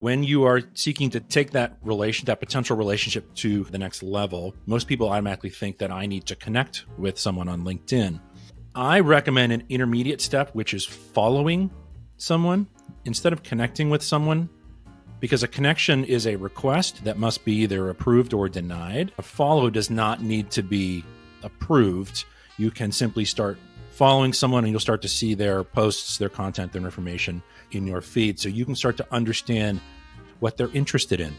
When you are seeking to take that potential relationship to the next level, most people automatically think that I need to connect with someone on LinkedIn. I recommend an intermediate step, which is following someone instead of connecting with someone, because a connection is a request that must be either approved or denied. A follow does not need to be approved. You can simply start following someone and you'll start to see their posts, their content, their information in your feed. So you can start to understand what they're interested in,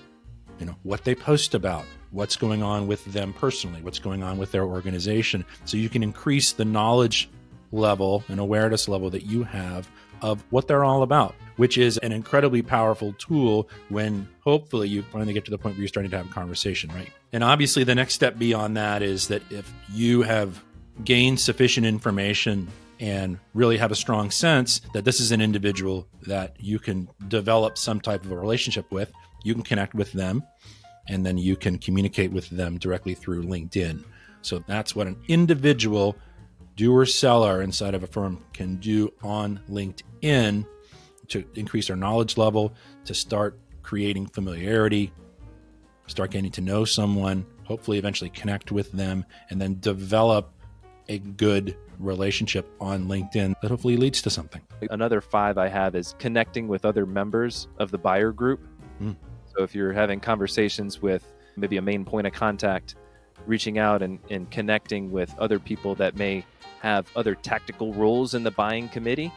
what they post about, what's going on with them personally, what's going on with their organization. So you can increase the knowledge level and awareness level that you have of what they're all about, which is an incredibly powerful tool when hopefully you finally get to the point where you're starting to have a conversation, right? And obviously the next step beyond that is that if you have gained sufficient information and really have a strong sense that this is an individual that you can develop some type of a relationship with, you can connect with them and then you can communicate with them directly through LinkedIn. So that's what an individual doer-seller inside of a firm can do on LinkedIn to increase their knowledge level, to start creating familiarity, start getting to know someone, hopefully eventually connect with them, and then develop a good relationship on LinkedIn that hopefully leads to something. Another 5 I have is connecting with other members of the buyer group. So if you're having conversations with maybe a main point of contact, reaching out and connecting with other people that may have other tactical roles in the buying committee.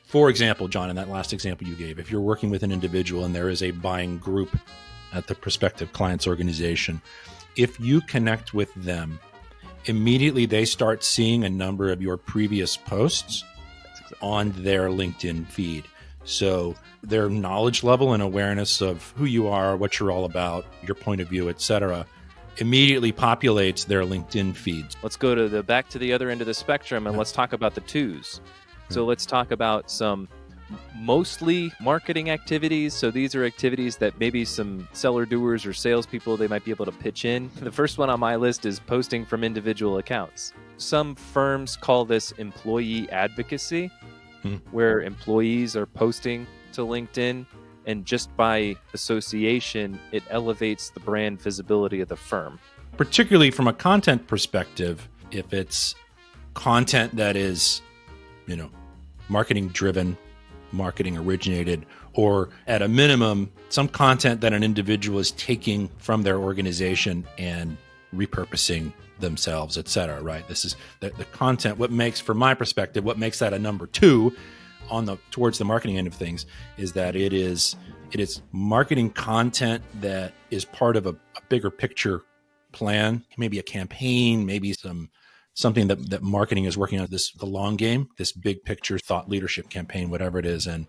For example, John, in that last example you gave, if you're working with an individual and there is a buying group at the prospective client's organization, if you connect with them, immediately they start seeing a number of your previous posts on their LinkedIn feed. So their knowledge level and awareness of who you are, what you're all about, your point of view, etc., immediately populates their LinkedIn feeds. Let's go to back to the other end of the spectrum and let's talk about the 2s. So let's talk about some mostly marketing activities. So these are activities that maybe some seller doers or salespeople, they might be able to pitch in. The first one on my list is posting from individual accounts. Some firms call this employee advocacy, where employees are posting to LinkedIn, and just by association, it elevates the brand visibility of the firm. Particularly from a content perspective, if it's content that is, marketing driven, marketing originated, or at a minimum, some content that an individual is taking from their organization and repurposing themselves, et cetera, right? This is the content. What makes, from my perspective, what makes that a number 2 towards the marketing end of things is that it is marketing content that is part of a bigger picture plan, maybe a campaign, maybe something that marketing is working on, the long game, this big picture thought leadership campaign, whatever it is, and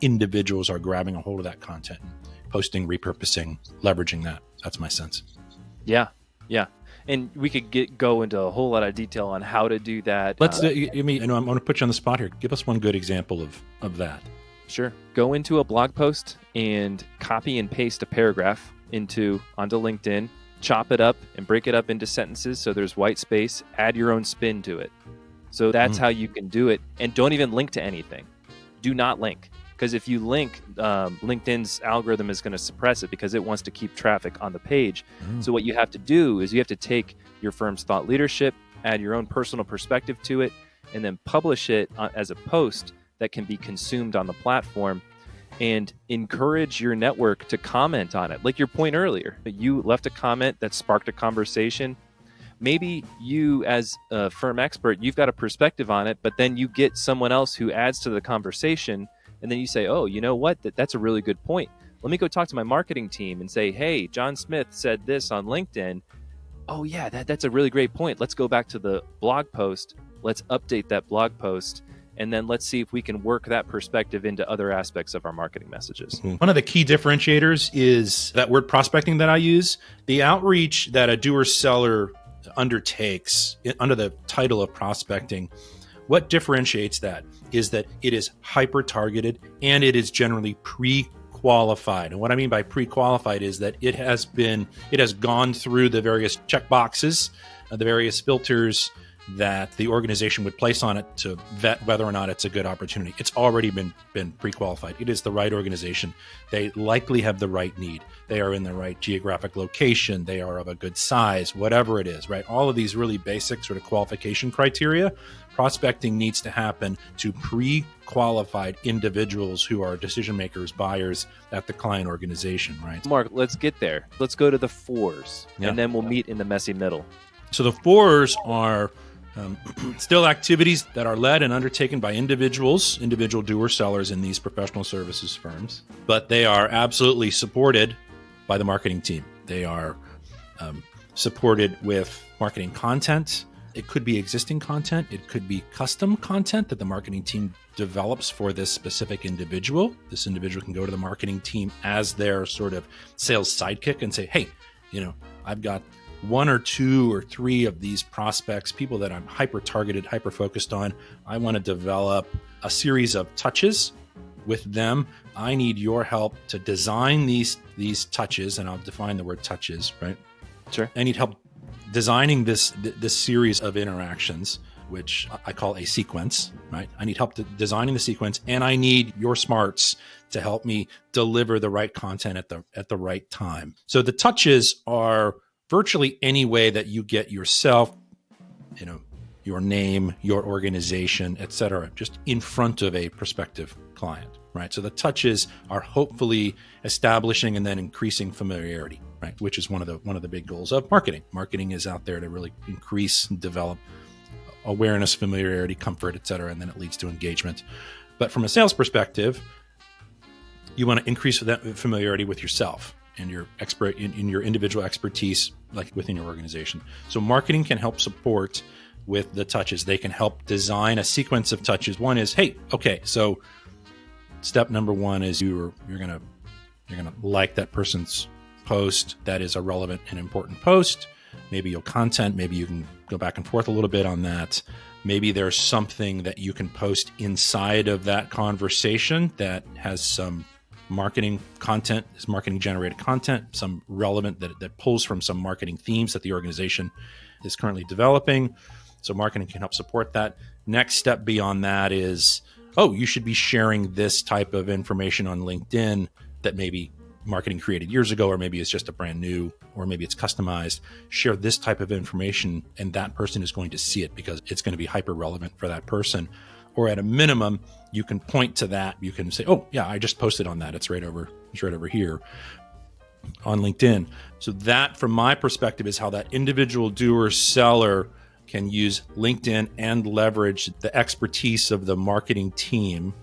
individuals are grabbing a hold of that content, posting, repurposing, leveraging that. That's my sense. Yeah. And we could go into a whole lot of detail on how to do that. I'm going to put you on the spot here. Give us one good example of that. Sure. Go into a blog post and copy and paste a paragraph onto LinkedIn, chop it up and break it up into sentences so there's white space, add your own spin to it. So that's how you can do it. And don't even link to anything. Do not link. Because if you link, LinkedIn's algorithm is going to suppress it because it wants to keep traffic on the page. So what you have to do is you have to take your firm's thought leadership, add your own personal perspective to it, and then publish it as a post that can be consumed on the platform, and encourage your network to comment on it. Like your point earlier, you left a comment that sparked a conversation. Maybe you, as a firm expert, you've got a perspective on it, but then you get someone else who adds to the conversation. And then you say, oh, you know what? That's a really good point. Let me go talk to my marketing team and say, hey, John Smith said this on LinkedIn. Oh, yeah, that's a really great point. Let's go back to the blog post. Let's update that blog post. And then let's see if we can work that perspective into other aspects of our marketing messages. One of the key differentiators is that word prospecting that I use. The outreach that a doer-seller undertakes under the title of prospecting, what differentiates that is that it is hyper-targeted and it is generally pre-qualified. And what I mean by pre-qualified is that it has gone through the various check boxes, the various filters, that the organization would place on it to vet whether or not it's a good opportunity. It's already been pre-qualified. It is the right organization. They likely have the right need. They are in the right geographic location. They are of a good size, whatever it is, right? All of these really basic sort of qualification criteria. Prospecting needs to happen to pre-qualified individuals who are decision makers, buyers at the client organization, right? Mark, let's get there. Let's go to the 4s, Yeah. and then we'll meet in the messy middle. So the 4s are still activities that are led and undertaken by individual doer-sellers in these professional services firms, but they are absolutely supported by the marketing team. They are supported with marketing content. It could be existing content. It could be custom content that the marketing team develops for this specific individual. This individual can go to the marketing team as their sort of sales sidekick and say, hey, I've got 1 or 2 or 3 of these prospects, people that I'm hyper-targeted, hyper-focused on. I want to develop a series of touches with them. I need your help to design these touches, and I'll define the word touches, right? Sure. I need help designing this series of interactions, which I call a sequence, right? I need help designing the sequence, and I need your smarts to help me deliver the right content at the right time. So the touches are virtually any way that you get yourself, your name, your organization, et cetera, just in front of a prospective client, right? So the touches are hopefully establishing and then increasing familiarity, right? Which is one of the big goals of marketing. Marketing is out there to really increase and develop awareness, familiarity, comfort, et cetera, and then it leads to engagement. But from a sales perspective, you want to increase that familiarity with yourself and your expert in your individual expertise, like within your organization. So marketing can help support with the touches. They can help design a sequence of touches. One is, hey, okay, so step number 1 is you're gonna like that person's post. That is a relevant and important post. Maybe you'll content. Maybe you can go back and forth a little bit on that. Maybe there's something that you can post inside of that conversation that has some marketing content, is marketing generated content, some relevant that pulls from some marketing themes that the organization is currently developing. So marketing can help support that. Next step beyond that is, you should be sharing this type of information on LinkedIn that maybe marketing created years ago, or maybe it's just a brand new, or maybe it's customized. Share this type of information, and that person is going to see it because it's going to be hyper relevant for that person. Or at a minimum, you can point to that. You can say, oh yeah, I just posted on that. It's right over here on LinkedIn. So that, from my perspective, is how that individual doer seller can use LinkedIn and leverage the expertise of the marketing team,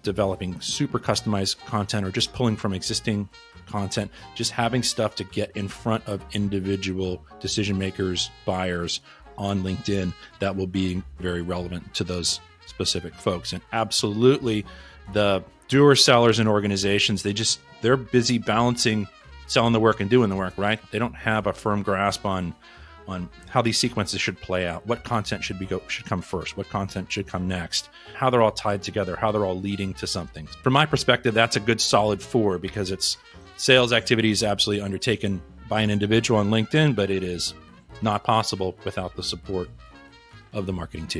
developing super customized content or just pulling from existing content, just having stuff to get in front of individual decision makers, buyers on LinkedIn that will be very relevant to those specific folks. And absolutely, the doer sellers and organizations, they're busy balancing selling the work and doing the work, right? They don't have a firm grasp on how these sequences should play out, what content should come first, what content should come next, how they're all tied together, how they're all leading to something. From my perspective, that's a good solid 4 because it's sales activities absolutely undertaken by an individual on LinkedIn, but it is not possible without the support of the marketing team.